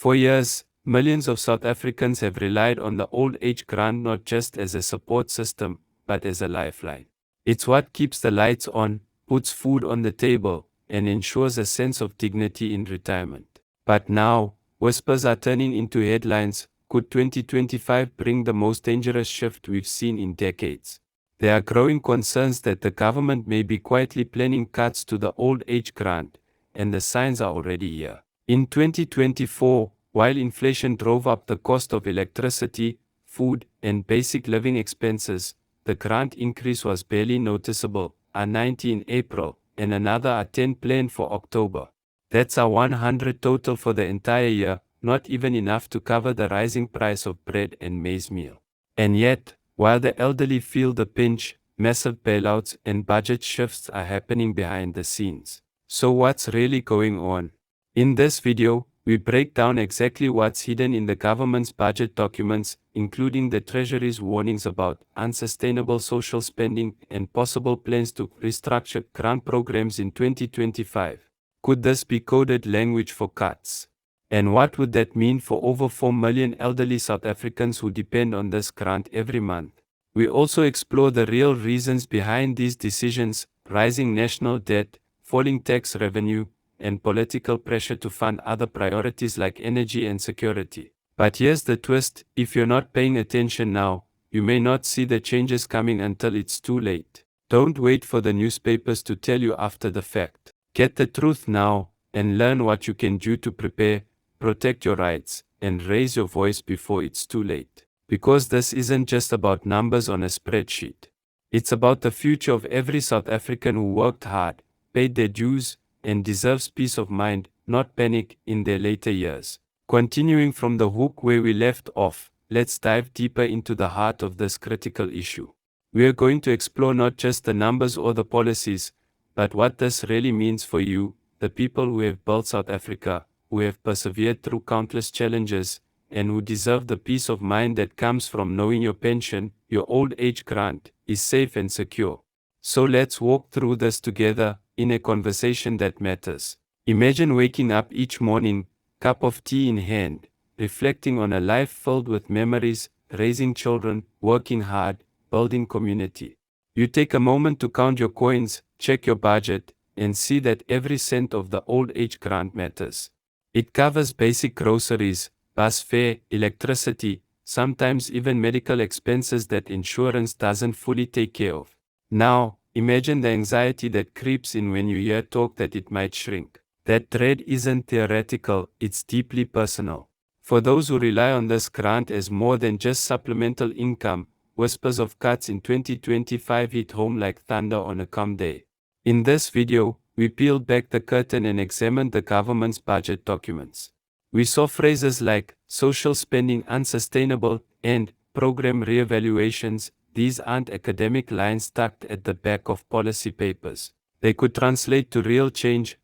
For years, millions of South Africans have relied on the old age grant not just as a support system, but as a lifeline. It's what keeps the lights on, puts food on the table, and ensures a sense of dignity in retirement. But now, whispers are turning into headlines. Could 2025 bring the most dangerous shift we've seen in decades? There are growing concerns that the government may be quietly planning cuts to the old age grant, and the signs are already here. In 2024, while inflation drove up the cost of electricity, food, and basic living expenses, the grant increase was barely noticeable, a 90 in April, and another a 10 planned for October. That's a 100 total for the entire year, not even enough to cover the rising price of bread and maize meal. And yet, while the elderly feel the pinch, massive bailouts and budget shifts are happening behind the scenes. So what's really going on? In this video, we break down exactly what's hidden in the government's budget documents, including the Treasury's warnings about unsustainable social spending and possible plans to restructure grant programs in 2025. Could this be coded language for cuts? And what would that mean for over 4 million elderly South Africans who depend on this grant every month? We also explore the real reasons behind these decisions: rising national debt, falling tax revenue, and political pressure to fund other priorities like energy and security. But here's the twist: if you're not paying attention now, you may not see the changes coming until it's too late. Don't wait for the newspapers to tell you after the fact. Get the truth now, and learn what you can do to prepare, protect your rights, and raise your voice before it's too late. Because this isn't just about numbers on a spreadsheet. It's about the future of every South African who worked hard, paid their dues, and deserves peace of mind, not panic, in their later years. Continuing from the hook where we left off, let's dive deeper into the heart of this critical issue. We are going to explore not just the numbers or the policies, but what this really means for you, the people who have built South Africa, who have persevered through countless challenges, and who deserve the peace of mind that comes from knowing your pension, your old age grant, is safe and secure. So let's walk through this together, in a conversation that matters. Imagine waking up each morning, cup of tea in hand, reflecting on a life filled with memories, raising children, working hard, building community. You take a moment to count your coins, check your budget, and see that every cent of the old age grant matters. It covers basic groceries, bus fare, electricity, sometimes even medical expenses that insurance doesn't fully take care of. Now, imagine the anxiety that creeps in when you hear talk that it might shrink. That dread isn't theoretical, it's deeply personal. For those who rely on this grant as more than just supplemental income, whispers of cuts in 2025 hit home like thunder on a calm day. In this video, we peeled back the curtain and examined the government's budget documents. We saw phrases like social spending unsustainable and program reevaluations. These aren't academic lines tucked at the back of policy papers. They could translate to real change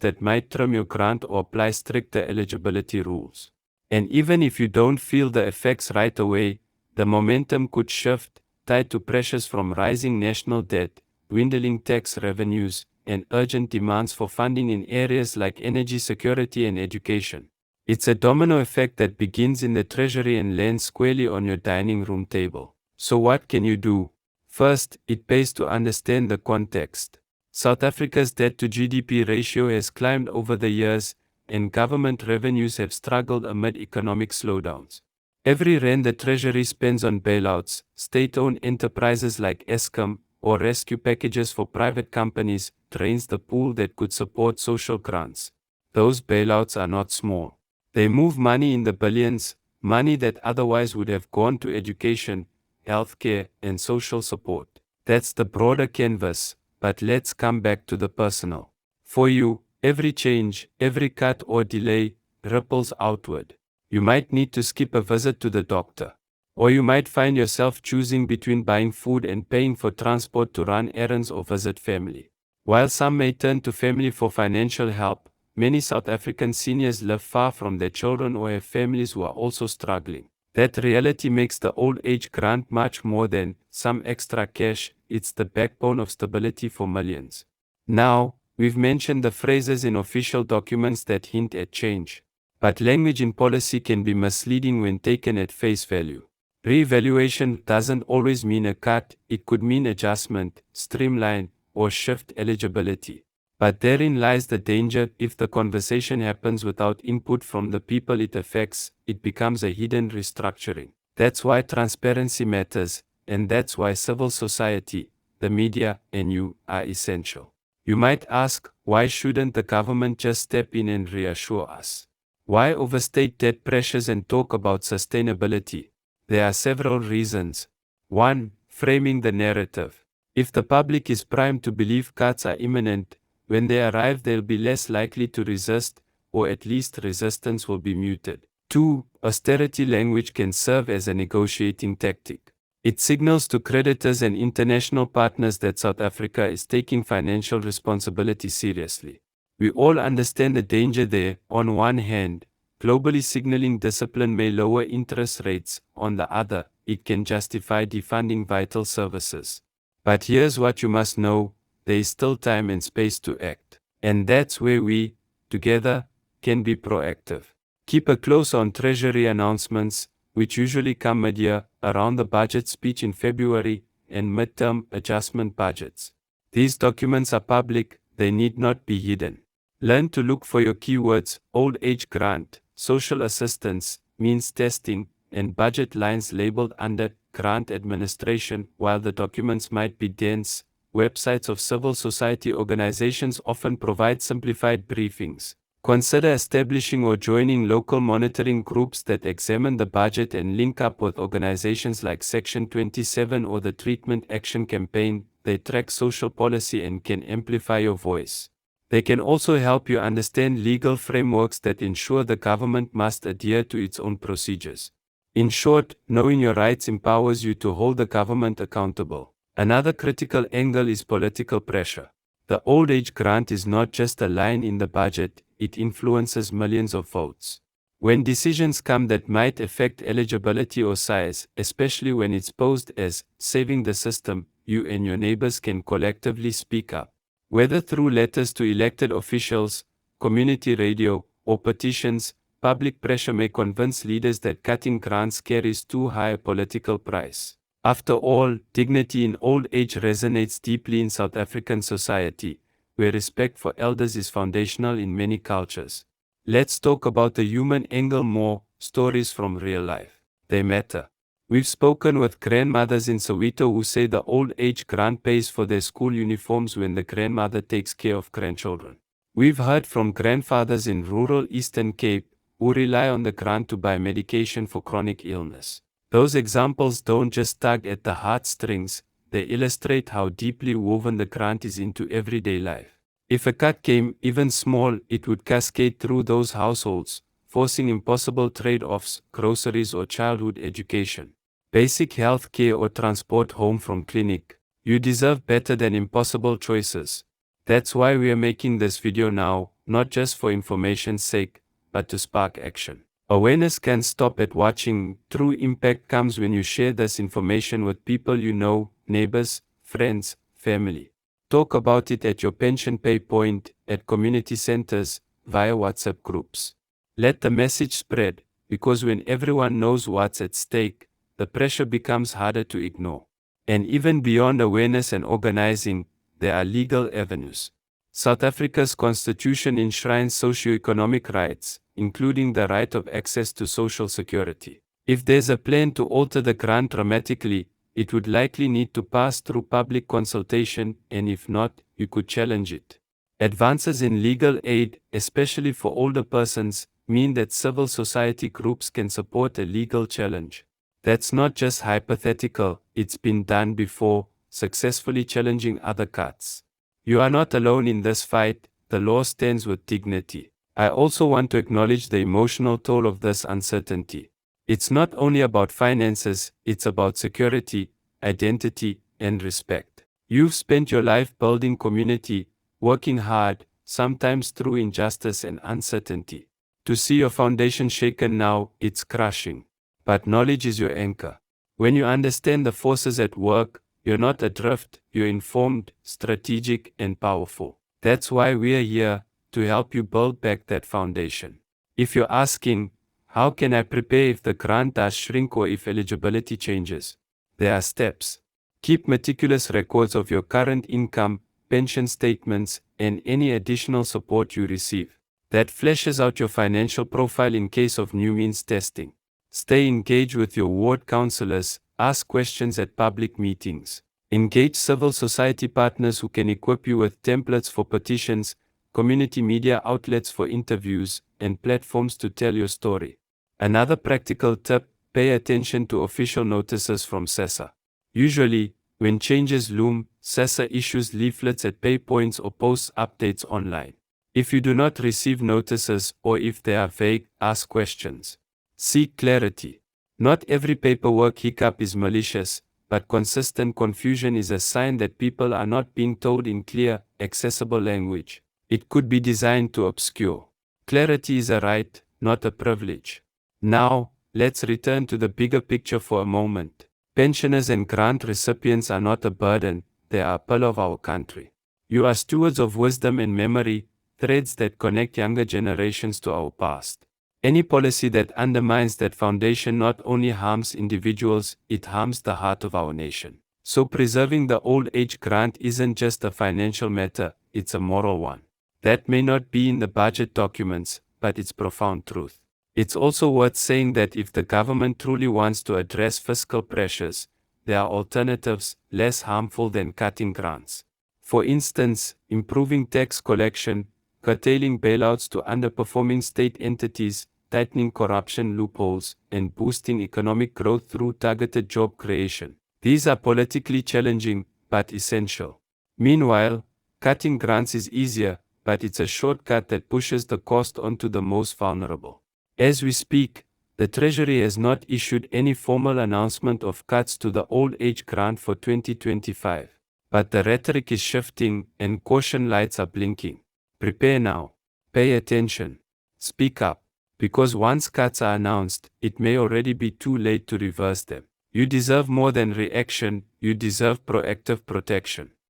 that might trim your grant or apply stricter eligibility rules. And even if you don't feel the effects right away, the momentum could shift, tied to pressures from rising national debt, dwindling tax revenues, and urgent demands for funding in areas like energy security and education. It's a domino effect that begins in the Treasury and lands squarely on your dining room table. So what can you do? First, it pays to understand the context. South Africa's debt to GDP ratio has climbed over the years, and government revenues have struggled amid economic slowdowns. Every rand the Treasury spends on bailouts, state-owned enterprises like Eskom, or rescue packages for private companies, drains the pool that could support social grants. Those bailouts are not small. They move money in the billions, money that otherwise would have gone to education, healthcare, and social support. That's the broader canvas, but let's come back to the personal. For you, every change, every cut or delay, ripples outward. You might need to skip a visit to the doctor. Or you might find yourself choosing between buying food and paying for transport to run errands or visit family. While some may turn to family for financial help, many South African seniors live far from their children or have families who are also struggling. That reality makes the old age grant much more than some extra cash. It's the backbone of stability for millions. Now, we've mentioned the phrases in official documents that hint at change. But language in policy can be misleading when taken at face value. Re-evaluation doesn't always mean a cut, it could mean adjustment, streamline, or shift eligibility. But therein lies the danger. If the conversation happens without input from the people it affects, it becomes a hidden restructuring. That's why transparency matters, and that's why civil society, the media, and you are essential. You might ask, why shouldn't the government just step in and reassure us? Why overstate debt pressures and talk about sustainability? There are several reasons. 1. Framing the narrative. If the public is primed to believe cuts are imminent, when they arrive they'll be less likely to resist, or at least resistance will be muted. 2. Austerity language can serve as a negotiating tactic. It signals to creditors and international partners that South Africa is taking financial responsibility seriously. We all understand the danger there. On one hand, globally signaling discipline may lower interest rates. On the other, it can justify defunding vital services. But here's what you must know, there is still time and space to act. And that's where we, together, can be proactive. Keep a close eye on Treasury announcements, which usually come mid-year, around the budget speech in February, and midterm adjustment budgets. These documents are public, they need not be hidden. Learn to look for your keywords: old age grant, social assistance, means testing, and budget lines labeled under grant administration. While the documents might be dense, websites of civil society organizations often provide simplified briefings. Consider establishing or joining local monitoring groups that examine the budget and link up with organizations like Section 27 or the Treatment Action Campaign. They track social policy and can amplify your voice. They can also help you understand legal frameworks that ensure the government must adhere to its own procedures. In short, knowing your rights empowers you to hold the government accountable. Another critical angle is political pressure. The old age grant is not just a line in the budget, it influences millions of votes. When decisions come that might affect eligibility or size, especially when it's posed as saving the system, you and your neighbors can collectively speak up. Whether through letters to elected officials, community radio, or petitions, public pressure may convince leaders that cutting grants carries too high a political price. After all, dignity in old age resonates deeply in South African society, where respect for elders is foundational in many cultures. Let's talk about the human angle more, stories from real life. They matter. We've spoken with grandmothers in Soweto who say the old age grant pays for their school uniforms when the grandmother takes care of grandchildren. We've heard from grandfathers in rural Eastern Cape who rely on the grant to buy medication for chronic illness. Those examples don't just tug at the heartstrings, they illustrate how deeply woven the grant is into everyday life. If a cut came, even small, it would cascade through those households, forcing impossible trade-offs: groceries or childhood education, basic health care or transport home from clinic. You deserve better than impossible choices. That's why we are making this video now, not just for information's sake, but to spark action. Awareness can't stop at watching. True impact comes when you share this information with people you know, neighbors, friends, family. Talk about it at your pension pay point, at community centers, via WhatsApp groups. Let the message spread, because when everyone knows what's at stake, the pressure becomes harder to ignore. And even beyond awareness and organizing, there are legal avenues. South Africa's constitution enshrines socio-economic rights, including the right of access to social security. If there's a plan to alter the grant dramatically, it would likely need to pass through public consultation, and if not, you could challenge it. Advances in legal aid, especially for older persons, mean that civil society groups can support a legal challenge. That's not just hypothetical, it's been done before, successfully challenging other cuts. You are not alone in this fight, the law stands with dignity. I also want to acknowledge the emotional toll of this uncertainty. It's not only about finances, it's about security, identity, and respect. You've spent your life building community, working hard, sometimes through injustice and uncertainty. To see your foundation shaken now, it's crushing. But knowledge is your anchor. When you understand the forces at work, you're not adrift, you're informed, strategic, and powerful. That's why we're here, to help you build back that foundation. If you're asking, how can I prepare if the grant does shrink or if eligibility changes? There are steps. Keep meticulous records of your current income, pension statements, and any additional support you receive. That fleshes out your financial profile in case of new means testing. Stay engaged with your ward councillors, ask questions at public meetings. Engage civil society partners who can equip you with templates for petitions, community media outlets for interviews, and platforms to tell your story. Another practical tip: pay attention to official notices from SASSA. Usually, when changes loom, SASSA issues leaflets at pay points or posts updates online. If you do not receive notices or if they are vague, ask questions. Seek clarity. Not every paperwork hiccup is malicious, but consistent confusion is a sign that people are not being told in clear, accessible language. It could be designed to obscure. Clarity is a right, not a privilege. Now, let's return to the bigger picture for a moment. Pensioners and grant recipients are not a burden, they are a pillar of our country. You are stewards of wisdom and memory, threads that connect younger generations to our past. Any policy that undermines that foundation not only harms individuals, it harms the heart of our nation. So preserving the old age grant isn't just a financial matter, it's a moral one. That may not be in the budget documents, but it's profound truth. It's also worth saying that if the government truly wants to address fiscal pressures, there are alternatives less harmful than cutting grants. For instance, improving tax collection, curtailing bailouts to underperforming state entities, tightening corruption loopholes, and boosting economic growth through targeted job creation. These are politically challenging, but essential. Meanwhile, cutting grants is easier, but it's a shortcut that pushes the cost onto the most vulnerable. As we speak, the Treasury has not issued any formal announcement of cuts to the old age grant for 2025. But the rhetoric is shifting and caution lights are blinking. Prepare now. Pay attention. Speak up. Because once cuts are announced, it may already be too late to reverse them. You deserve more than reaction, you deserve proactive protection.